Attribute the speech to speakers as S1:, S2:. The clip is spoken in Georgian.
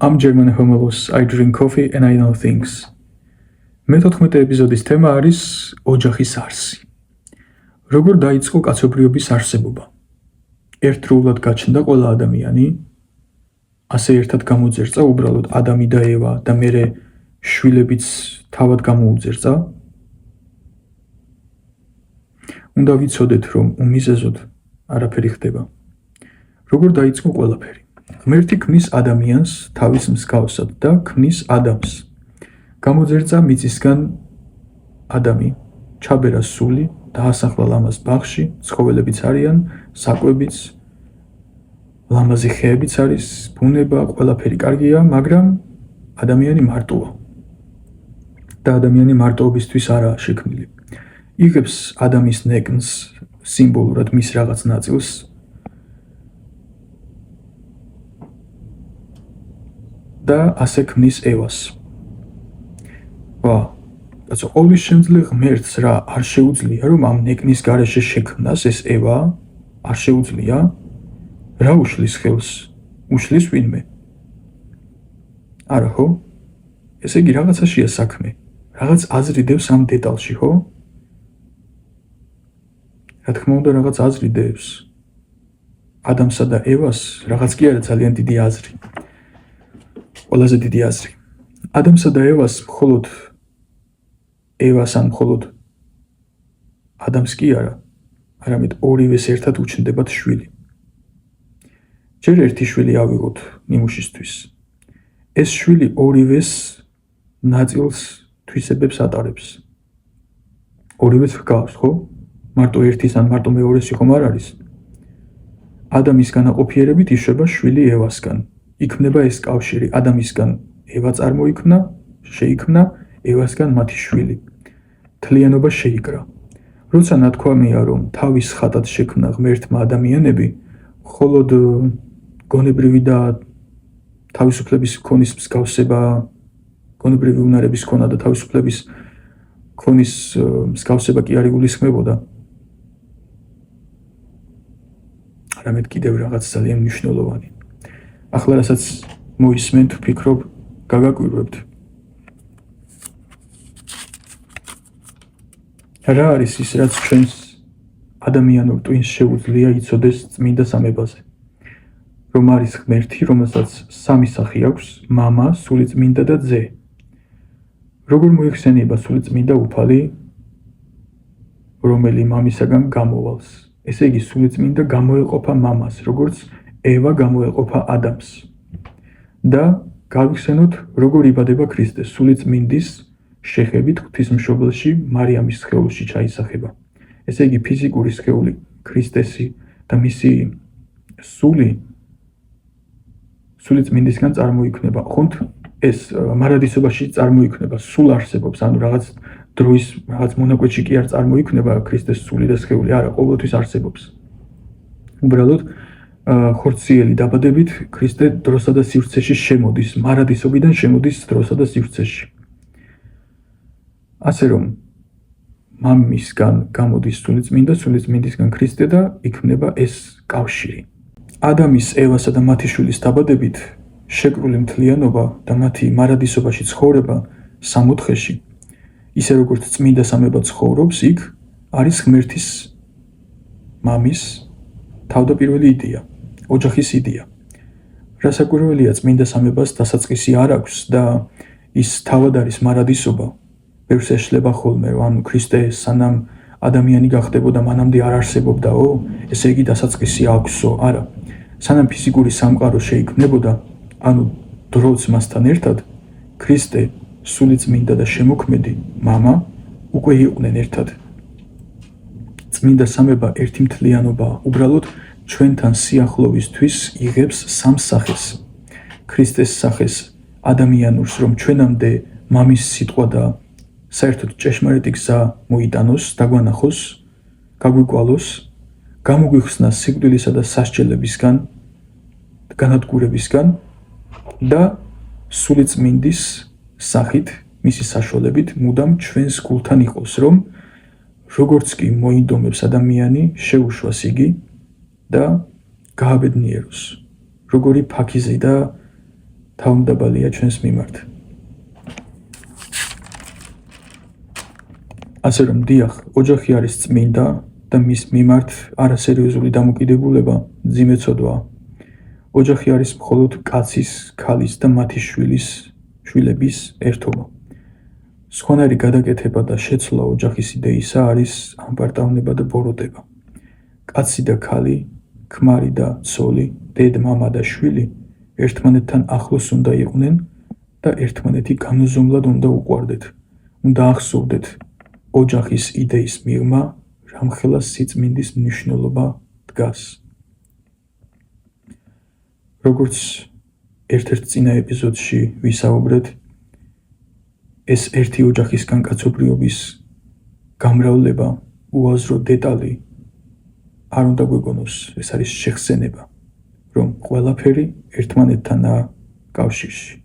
S1: I'm German homelos, I drink coffee and I know things. მე-14 ეპიზოდის თემა არის ოჯახის არსი. როგორ დაიწყო კაცობრიობის არსებობა? ერთდროულად გაჩნდა ყველა ადამიანი, ასე ერთად გამოძერწა უბრალოდ ადამი და ევა და მერე შვილებიც თავად გამოუძერწა? უნდა ვიცოდეთ, რომ უმიზეზოდ არაფერი ხდება. როგორ დაიწყო ყველაფერი? ღმერთი ქმნის ადამიანს თავის მსგავსად და ქმნის ადამს. გამოძერწა მიწისგან ადამი, ჩაბერა სული, დაასახლა ლამაზ ბაღში, ცხოველებიც არიან, საკვებიც, ლამაზი ხეებიც არის, ბუნება, ყველაფერი კარგია, მაგრამ ადამიანი მარტოა. და ადამიანი მარტოობისთვის არაა შექმნილი. იღებს ადამის ნეკნს, სიმბოლურად მის რაღაც ნაწილს, და ასე ქმნის ევას. კაცო, ყოვლის შემძლე ღმერთს რა არ შეუძლია, რომ ამ ნეკნის გარეშე შექმნას ეს ევა? არ შეუძლია? რა უშლის ხელს? უშლის ვინმე? არა, ხო? ესე იგი რაღაცაშია საქმე. რაღაც აზრიდევს ამ დეტალში, ხო? რა თქმა უნდა, რაღაც აზრიდევს. ადამსა და ევას რაღაც კი არა ძალიან დიდი აზრი. ყველაზე დიდი აზრი. ადამსა და ევას მხოლოდ ევას ან მხოლოდ ადამს კი არა, არამედ ორივეს ერთად უჩნდებათ შვილი. ჯერ ერთი შვილი ავიღოთ ნიმუშისთვის. ეს შვილი ორივეს ნაწილს თვისებებს ატარებს. ორივეს ჰგავს, ხო? მარტო ერთის ან მარტო მეორესი ხომ არ არის? ადამის განაყოფიერებით იშვება შვილი ევასგან. იქმნება ეს კავშირი, ადამისგან ევა წარმოიქმნა, შეიქმნა, ევასგან მათი შვილი. თლიანობა შეიკრა. როცა ნათქვამია, რომ თავის ხატად შექმნა ღმერთმა ადამიანები, მხოლოდ გონებრივი და თავისუფლების ქონის მსგავსება, გონებრივი უნარების ქონა და თავისუფლების ქონის მსგავსება კი არ იგულისხმებოდა. არამედ კიდევ რაღაც ძალიან მნიშვნელოვანი. ახლა რასაც მოისმენთ, ვფიქრობ, გაგაკვირვებთ. რა არის ის, რაც ჩვენს ადამიანურ ტვინს შეუძლია იცოდეს წმინდა სამებაზე? რომ არის ღმერთი, რომელსაც სამი სახე აქვს, მამა, სულიწმინდა და ძე. როგორ მოიხსენიება სულიწმინდა უფალი, რომელი მამისაგან გამოვალს? ესე იგი, სულიწმინდა გამოეყოფა მამას, როგორც ევა გამოეყოფა ადამს. და გავიხსენოთ, როგორ იბადება ქრისტე, სულიწმინდის შეხებით ღვთისმშობელში მარიამის სხეულში ჩაისახება. ესე იგი, ფიზიკური სხეული ქრისტესი და მისი სული სულიწმინდისგან წარმოიქმნება. ხონთ ეს მარადისობაში წარმოიქმნება, სულ არსებობს, ანუ რაღაც დროის რაღაც მონაკვეთში კი არ წარმოიქმნება ქრისტეს სული და სხეული, არა, ყოველთვის არსებობს. უბრალოდ ხორციელი დაბადებით ქრისტე დროსა და სივრცეში შემოდის, მარადისობიდან შემოდის დროსა და სივრცეში. ასე რომ მამისგან გამოდის სულიწმინდა, სულიწმინდისგან ქრისტე და იქმნება ეს კავშირი. ადამის, ევასა და მათი შვილის დაბადებით შეკრული მთლიანობა და მათი მარადისობაში ცხოვრება სამოთხეში, ისე როგორც წმინდა სამება ცხოვრობს, იქ არის ღმერთის მამის თავდაპირველი იდეა, ოჯახის იდეა. რასაკვირველია, წმინდა სამებას დასაწყისი არ აქვს და ის თავად არის მარადისობა. ბევრს ეშლება ხოლმე, ანუ ქრისტე სანამ ადამიანი გახდებოდა, მანამდე არ არსებობდაო, ესე იგი დასაწყისი აქვსო, არა. სანამ ფიზიკური სამყარო შეიქმნებოდა, ანუ დროც მასთან ერთად, ქრისტე, სულიწმინდა და შემოქმედი მამა უკვე იყვნენ ერთად. წმინდა სამება ერთი მთლიანობაა, უბრალოდ ჩვენთან სიახლოვისთვის იღებს სამ სახეს. ქრისტეს სახეს ადამიანურს, რომ ჩვენამდე მამის სიტყვა და საერთოდ ჭეშმარიტი გზა მოიტანოს, დაგვანახოს, გაგვიკვალოს, გამოგვიხსნა სიკვდილისა და სასჯელებისგან, განადგურებისგან და სულიწმინდის სახით, მისი საშუალებით მუდამ ჩვენს გულთან იყოს, რომ როგორც კი მოინდომებს ადამიანი, შეუშვას იგი და გააბედნიეროს. როგორი ფაქიზი და თავმდაბალია ჩვენს მიმართ. ასე რომ დიახ, ოჯახი არის წმინდა და მის მიმართ არასერიოზული დამოკიდებულება ძიმეცოდვაა. ოჯახი არის მხოლოდ კაცის, ქალის და მათი შვილების ერთობა. სხვანაირი გადაკეთება და შეცვლა ოჯახის იდეისა არის ამპარტავნება და ბოროტება. კაცი და ქალი, ქმარი და ცოლი, დედ, მამა და შვილი ერთმანეთთან ახლოს უნდა იყვნენ და ერთმანეთი განუზომლად უნდა უყვარდეთ. უნდა ახსოვდეთ ოჯახის იდეის მიღმა რამხელა სიწმინდის მნიშვნელობა დგას. როგორც ერთ-ერთ წინა ეპიზოდში ვისაუბრეთ, ეს ერთი ოჯახისგან კაცობრიობის გამრავლება უაზრო დეტალი არ უნდა გვეგონოს, ეს არის შეხსენება, რომ ყველაფერი ერთმანეთთანაა კავშირში.